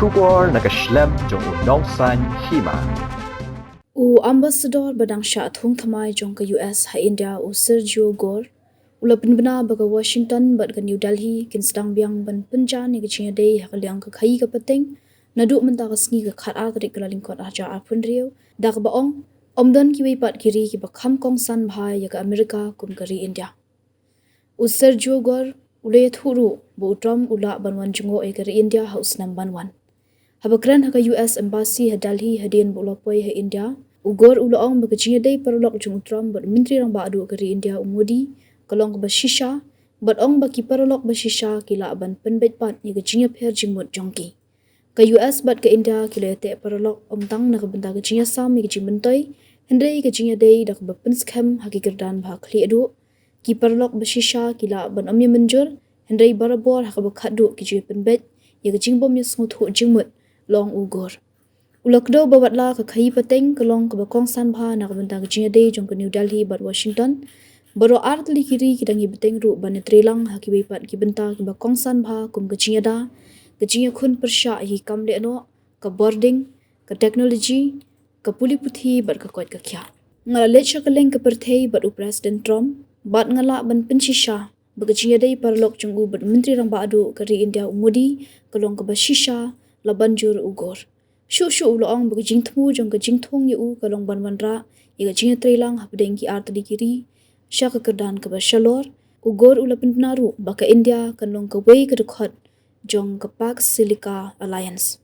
Shubor nakaslem jong Kongsan Hima. Ambassador badang sha thong thamai jong ka US ha India u Sergio Gore ulapin bana baga Washington bad ka New Delhi kin sedang biang ban punja ni gichnya dei ha liang ka khai ka pateng nadu menta ka sngi ka khat a tarik ka lingkot aja apun rio dak baong omdan ki wei pat kiri ki ba kham Kongsan bhai ya ka America kum kari India u Sergio Gore ule thuru bo tram ula banwan jungo e kari India house number 1 Habakran haka US Embassy ha Delhi hadin bulopoi ha India ugor uloong bagajnya day parlok jung utram bad menteri rang ba adu kari India umudi kalong ba shisha bad ong ba ki parlok ba shisha kila ban penbet pat ni gajnya pher jingmut jongki ka US bad ka India kila te parlok om tang na benda gajnya sam mi gajimantoi hendai gajnya day dak ba pens kham haki gerdan ba khli adu ki parlok ba shisha kila ban amya menjur hendai barabor haka ba khadu ki je penbet ya gajingbom ya smut hu jingmut long ugor ulakdo bawatla ka khai pateng kalong ka Kongsan bha na ka banta gajnya day jong ka New Delhi bad Washington baro art likiri kidangi beteng ru ban trelang haki wei pat ki banta ki Kongsan bha kum gajnya da gajnya khun persha hi kam le no ka boarding ka technology ka puli puthi bad ka kot ka kya ngala le chakaleng ka perthei bad u president Trump bad ngala ban pinchisha bagajnya day parlok chungu bad menteri rang ba adu kari India umudi kalong ka shisha labanjur ugor shu uloong bagi jingtmu jong ka jingthong yu kalong banwanra iga jinga trelang hapdeng ki art dikiri sha ka kerdan ka shalor ugor ulapin naru baka India kanlong ka wei ka dekhot jong ka Pak Silica Alliance